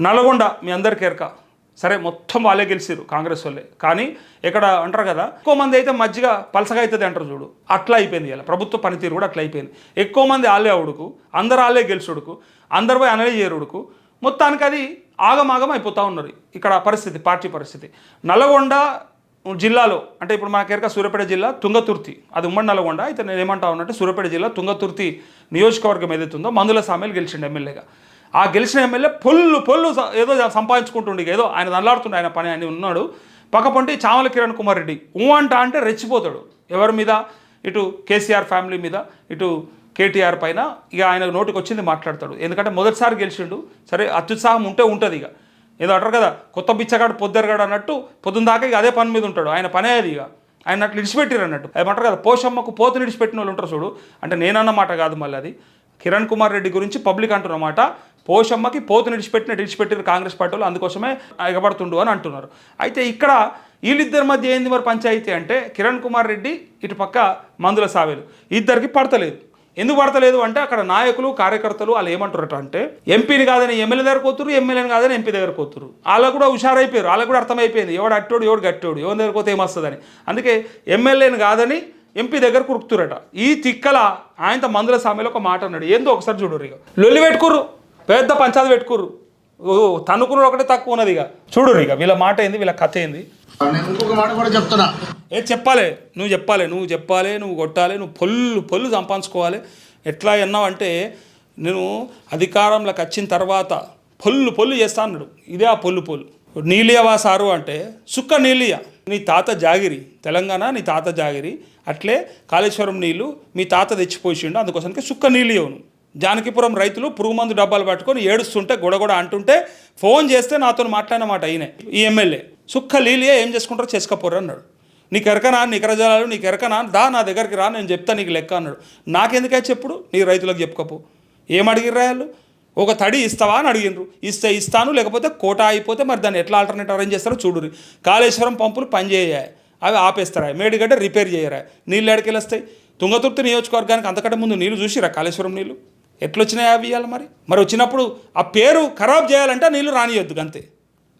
నల్గొండ మీ అందరికీ ఎరక సరే మొత్తం వాళ్ళే గెలిచారు కాంగ్రెస్ వాళ్ళే కానీ ఇక్కడ అంటారు కదా ఎక్కువ మంది అయితే మజ్జిగ పలసగా అవుతుంది అంటారు చూడు అట్లా అయిపోయింది ఇలా ప్రభుత్వ పనితీరు కూడా అట్లా అయిపోయింది ఎక్కువ మంది ఆళ్ళే అవుడుకు అందరు ఆళ్ళే గెలిచుడుకు అందరు పోయి అనలే చేరుడుకు మొత్తానికి అది ఆగమాగం అయిపోతూ ఉన్నారు ఇక్కడ పరిస్థితి పార్టీ పరిస్థితి నల్గొండ జిల్లాలో అంటే ఇప్పుడు మనకి ఎరక సూర్యాపేట జిల్లా తుంగతుర్తి అది ఉమ్మడి నల్గొండ అయితే నేను ఏమంటా ఉన్నట్టు సూర్యాపేట జిల్లా తుంగతుర్తి నియోజకవర్గం ఏదైతుందో మందుల సామెలు గెలిచిండు ఎమ్మెల్యేగా ఆ గెలిచిన ఎమ్మెల్యే పొల్లు ఏదో సంపాదించుకుంటుండే ఏదో ఆయన నల్లాడుతుండే ఆయన పని అని ఉన్నాడు పక్కపంటి చామల కిరణ్ కుమార్ రెడ్డి అంటే రెచ్చిపోతాడు ఎవరి మీద ఇటు కేసీఆర్ ఫ్యామిలీ మీద ఇటు కేటీఆర్ పైన ఇక ఆయన నోటికి వచ్చింది మాట్లాడతాడు ఎందుకంటే మొదటిసారి గెలిచిండు సరే అత్యుత్సాహం ఉంటుంది ఇక ఏదో అంటారు కదా కొత్త బిచ్చగాడు పొద్దరగాడు అన్నట్టు పొద్దున్న దాకా ఇక అదే పని మీద ఉంటాడు ఆయన పనే అది ఇక ఆయన అట్లా ఇడిచిపెట్టారు అన్నట్టు ఏమంటారు కదా పోషమ్మకు పోతుని ఇడిచిపెట్టిన వాళ్ళు ఉంటారు చూడు అంటే నేనన్నమాట కాదు మళ్ళీ అది కిరణ్ కుమార్ రెడ్డి గురించి పబ్లిక్ అంటున్నమాట పోషమ్మకి పోతుని ఇడిచిపెట్టారు కాంగ్రెస్ పార్టీ వాళ్ళు అందుకోసమే ఎగబడుతుండు అని అంటున్నారు అయితే ఇక్కడ వీళ్ళిద్దరి మధ్య ఏంది మరి పంచాయతీ అంటే కిరణ్ కుమార్ రెడ్డి ఇటు పక్క మందుల సావేలు ఇద్దరికి పడతలేదు ఎందుకు పడతలేదు అంటే అక్కడ నాయకులు కార్యకర్తలు వాళ్ళు ఏమంటారట అంటే ఎంపీని కాదని ఎమ్మెల్యే దగ్గర పోతురు ఎమ్మెల్యేని కాదని ఎంపీ దగ్గర పోతురు వాళ్ళకు కూడా హుషారైపోయారు వాళ్ళకు కూడా అర్థమైపోయింది ఎవడు అట్టోడు ఎవడు గట్టోడు ఎవరి దగ్గర పోతే ఏమొస్తుందని అందుకే ఎమ్మెల్యేని కాదని ఎంపీ దగ్గర కురుకుతురట ఈ తిక్కల ఆయనతో మందుల సామెలో ఒక మాట అన్నాడు ఏందో ఒకసారి చూడరు ఇక లొల్లి పెట్టుకుర్రు పెద్ద పంచాయతీ పెట్టుకుర్రు తనుకున్న ఒకటే తక్కువ ఉన్నది ఇక చూడరు ఇక వీళ్ళ మాట ఏంది వీళ్ళ కథ ఏంది ఇంకొక మాట కూడా చెప్తున్నా చెప్పాలి నువ్వు కొట్టాలి నువ్వు పొల్లు సంపాదించుకోవాలి ఎట్లా అన్నావంటే నేను అధికారంలోకి వచ్చిన తర్వాత పొల్లు చేస్తా అన్నాడు ఇదే ఆ పొల్లు నీలియవా సారు అంటే సుక్క నీలియ నీ తాత జాగిరి తెలంగాణ నీ తాత జాగిరి అట్లే కాళేశ్వరం నీళ్ళు మీ తాత తెచ్చిపోయిండు అందుకోసానికి సుక్క నీలియవును జానకిపురం రైతులు పురుగు మందు డబ్బాలు పట్టుకొని ఏడుస్తుంటే గొడగొడ అంటుంటే ఫోన్ చేస్తే నాతో మాట్లాడినమాట ఈయన ఈ ఎమ్మెల్యే సుక్క లీలియా ఏం చేసుకుంటారో చేసుకోపోరు అన్నాడు నీకు ఎరకనా నికర జలాలు నీకు ఎరకనా దా నా దగ్గరికి రా నేను చెప్తా నీకు లెక్క అన్నాడు నాకెందుకై చెప్పుడు నీ రైతులకు చెప్పుకోపో ఏం అడిగిర్రా వాళ్ళు ఒక తడి ఇస్తావా అని అడిగినరు ఇస్తాను లేకపోతే కోట అయిపోతే మరి దాన్ని ఎట్లా ఆల్టర్నేట్ అరేంజ్ చేస్తారో చూడురి కాళేశ్వరం పంపులు పనిచేయాయి అవి ఆపేస్తారా మేడిగడ్డ రిపేర్ చేయరా నీళ్ళు ఎడకెళ్ళి వస్తాయి తుంగతుర్తి నియోజకవర్గానికి అంతకంటే ముందు నీళ్ళు చూసిరా కాళేశ్వరం నీళ్ళు ఎట్లొచ్చినాయి అవి ఇవ్వాలి మరి వచ్చినప్పుడు ఆ పేరు ఖరాబ్ చేయాలంటే నీళ్ళు రానియొద్దు అంతే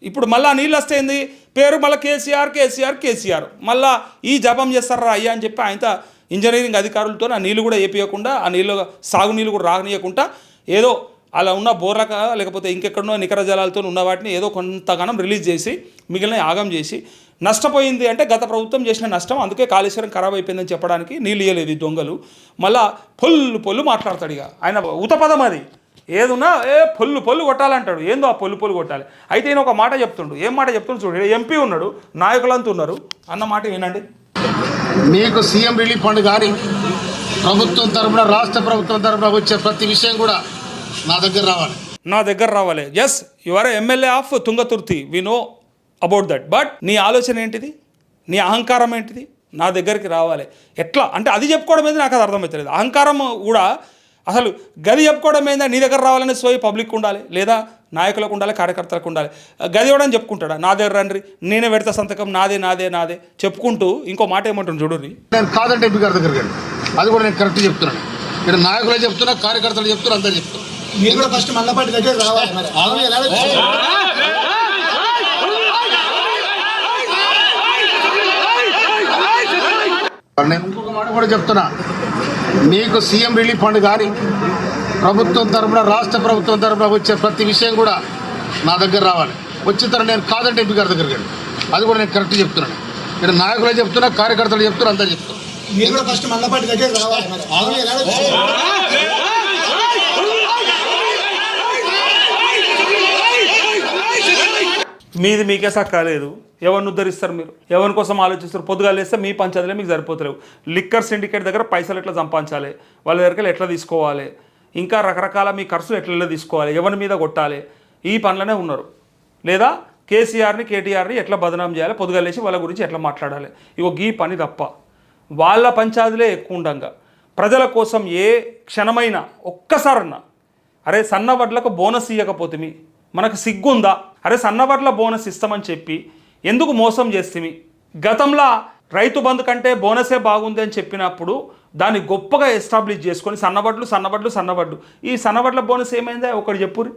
ఇప్పుడు మళ్ళీ ఆ నీళ్ళు వస్తేంది పేరు మళ్ళీ కేసీఆర్ మళ్ళీ ఈ జపం చేస్తారా అయ్యా అని చెప్పి ఆయనతో ఇంజనీరింగ్ అధికారులతో ఆ నీళ్ళు కూడా వేపియకుండా ఆ నీళ్ళు సాగునీళ్ళు కూడా రానియకుండా ఏదో అలా ఉన్న బోర్లక లేకపోతే ఇంకెక్కడనో నికర జలాలతో ఉన్న వాటిని ఏదో కొంతగానం రిలీజ్ చేసి మిగిలిన ఆగం చేసి నష్టపోయింది అంటే గత ప్రభుత్వం చేసిన నష్టం అందుకే కాళేశ్వరం ఖరాబ్ అయిపోయిందని చెప్పడానికి నీళ్ళు ఇయ్యలేదు ఈ దొంగలు మళ్ళా పొల్లు మాట్లాడతాడు ఇక ఆయన ఉతపదం అది ఏదున్నా పొల్లు కొట్టాలంటాడు ఏందో ఆ పొల్లు కొట్టాలి అయితే ఈయన ఒక మాట చెప్తుండు ఏం మాట చెప్తుండు చూడు ఎంపీ ఉన్నాడు నాయకులంతా ఉన్నారు అన్న మాట వినండి మీకు సీఎం రిలీఫ్ ఫండ్ కానీ ప్రభుత్వం తరఫున రాష్ట్ర ప్రభుత్వం తరఫున వచ్చే ప్రతి విషయం కూడా నా దగ్గర రావాలి yes you are MLA of Tungaturthi we know about that but నీ ఆలోచన ఏంటిది నీ అహంకారం ఏంటిది నా దగ్గరికి రావాలి ఎట్లా అంటే అది చెప్పుకోవడం ఏంది నాకు అది అర్థమవుతలేదు అహంకారం కూడా అసలు గది చెప్పుకోవడం ఏందా నీ దగ్గర రావాలనే సోయి పబ్లిక్ ఉండాలి లేదా నాయకులకు ఉండాలి కార్యకర్తలకు ఉండాలి గది ఇవ్వడం చెప్పుకుంటాడా నా దగ్గర రండి నేనే పెడతా సంతకం నాదే చెప్పుకుంటూ ఇంకో మాట ఏమంటుంది చూడుర్రి నేను కాదంటే ఎంపీ గారి దగ్గరికి అది కూడా నేను కరెక్ట్ చెప్తున్నాను ఇక్కడ నాయకులే చెప్తున్నా కార్యకర్తలు చెప్తున్నా అందరూ చెప్తున్నా మీరు కూడా ఫస్ట్ మల్లపాటి దగ్గర రావాలి నేను ఇంకొక మాట కూడా చెప్తున్నా మీకు సీఎం రిలీఫ్ ఫండ్ కానీ ప్రభుత్వం తరఫున రాష్ట్ర ప్రభుత్వం తరఫున వచ్చే ప్రతి విషయం కూడా నా దగ్గర రావాలి వచ్చిన తర్వాత నేను కాదంటే ఎంపీ గారి దగ్గరికి అది కూడా నేను కరెక్ట్ చెప్తున్నాను ఇక్కడ నాయకులే చెప్తున్నా కార్యకర్తలు చెప్తున్నా అందరూ చెప్తున్నా మీరు కూడా ఫస్ట్ మల్లపాటి దగ్గర రావాలి మీది మీకే సక్కలేదు ఎవరిని ఉద్ధరిస్తారు మీరు ఎవరి కోసం ఆలోచిస్తారు పొద్దుగా లేస్తే మీ పంచాయతీలే మీకు సరిపోతలేవు లిక్కర్ సిండికేట్ దగ్గర పైసలు ఎట్లా సంపాదించాలి వాళ్ళ దగ్గరికి ఎట్లా తీసుకోవాలి ఇంకా రకరకాల మీ ఖర్చులు ఎట్లా తీసుకోవాలి ఎవరి మీద కొట్టాలి ఈ పనులనే ఉన్నారు లేదా కేసీఆర్ని కేటీఆర్ని ఎట్లా బదనాం చేయాలి పొద్దుగా లేచి వాళ్ళ గురించి ఎట్లా మాట్లాడాలి ఇగో ఈ పని తప్ప వాళ్ళ పంచాయతీలే ఎక్కువ ఉండంగా ప్రజల కోసం ఏ క్షణమైనా ఒక్కసారన్నా అరే సన్నవడ్లకు బోనస్ ఇవ్వకపోతే మనకు సిగ్గుందా అరే సన్నవడ్ల బోనస్ ఇస్తామని చెప్పి ఎందుకు మోసం చేస్తే గతంలో రైతు బంధు కంటే బోనసే బాగుంది అని చెప్పినప్పుడు దాన్ని గొప్పగా ఎస్టాబ్లిష్ చేసుకొని సన్నబడ్లు ఈ సన్నబడ్ల బోనస్ ఏమైందా ఒకటి చెప్పురి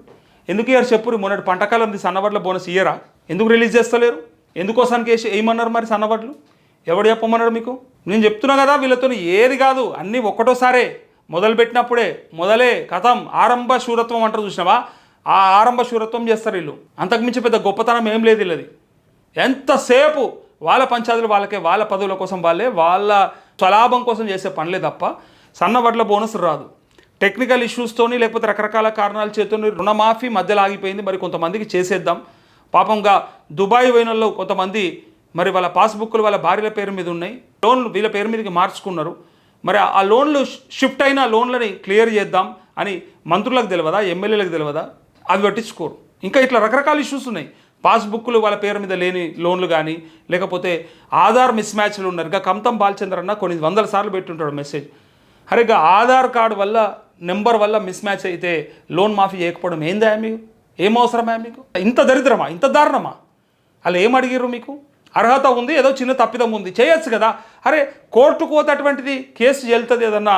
ఎందుకు ఇయ్యారు చెప్పురు? మొన్నటి పంటకాలంది సన్నవడ్ల బోనస్ ఇయ్యరా? ఎందుకు రిలీజ్ చేస్తలేరు? ఎందుకోసానికి వేయమన్నారు మరి సన్నవడ్లు? ఎవడు చెప్పమన్నాడు మీకు? నేను చెప్తున్నా కదా, వీళ్ళతో ఏది కాదు, అన్నీ ఒక్కటోసారే మొదలుపెట్టినప్పుడే మొదలే కథం ఆరంభ శూరత్వం అంటారు చూసినావా? ఆ ఆరంభ శూరత్వం చేస్తారు వీళ్ళు. అంతకుమించి పెద్ద గొప్పతనం ఏం లేదు వీళ్ళది. ఎంతసేపు వాళ్ళ పంచాయతీలు వాళ్ళకే, వాళ్ళ పదవుల కోసం వాళ్ళే, వాళ్ళ స్వలాభం కోసం చేసే పనులే తప్ప సన్నవడ్ల బోనస్ రాదు. టెక్నికల్ ఇష్యూస్తోని లేకపోతే రకరకాల కారణాల చేతోని రుణమాఫీ మధ్యలో ఆగిపోయింది. మరి కొంతమందికి చేసేద్దాం. పాపంగా దుబాయ్ పోయినలో కొంతమంది మరి వాళ్ళ పాస్బుక్లు వాళ్ళ భార్యల పేరు మీద ఉన్నాయి, లోన్లు వీళ్ళ పేరు మీదకి మార్చుకున్నారు. మరి ఆ లోన్లు షిఫ్ట్ అయిన లోన్లని క్లియర్ చేద్దాం అని మంత్రులకు తెలియదా, ఎమ్మెల్యేలకు తెలియదా? అవి పట్టించుకోరు. ఇంకా ఇట్లా రకరకాల ఇష్యూస్ ఉన్నాయి. పాస్బుక్లు వాళ్ళ పేరు మీద లేని లోన్లు కానీ, లేకపోతే ఆధార్ మిస్ మ్యాచ్లు ఉన్నారు. ఇంకా కమతం బాలచంద్ర అన్న కొన్ని వందల సార్లు పెట్టుంటాడు మెసేజ్. అరే ఇక ఆధార్ కార్డు వల్ల నెంబర్ వల్ల మిస్ మ్యాచ్ అయితే లోన్ మాఫీ చేయకపోవడం ఏందా మీకు? ఏం అవసరమా మీకు? ఇంత దరిద్రమా? ఇంత దారుణమా? అలా ఏం అడిగిర్రు? మీకు అర్హత ఉంది, ఏదో చిన్న తప్పిదం ఉంది, చేయొచ్చు కదా. అరే కోర్టుకు పోతే అటువంటిది కేసు చెల్తుంది ఏదన్నా.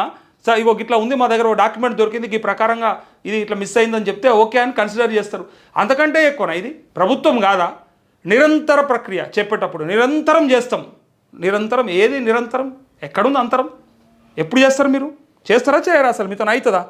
సార్ ఇగో ఇట్లా ఉంది, మా దగ్గర ఒక డాక్యుమెంట్ దొరికింది, ఈ ప్రకారంగా ఇది ఇట్లా మిస్ అయిందని చెప్తే ఓకే అని కన్సిడర్ చేస్తారు. అంతకంటే ఎక్కువనా ఇది? ప్రభుత్వం కాదా? నిరంతర ప్రక్రియ చెప్పేటప్పుడు నిరంతరం చేస్తాం. నిరంతరం ఏది నిరంతరం? ఎక్కడుంది అంతరం? ఎప్పుడు చేస్తారు మీరు? చేస్తారా చేయరా? అసలు మీతో అవుతుందా?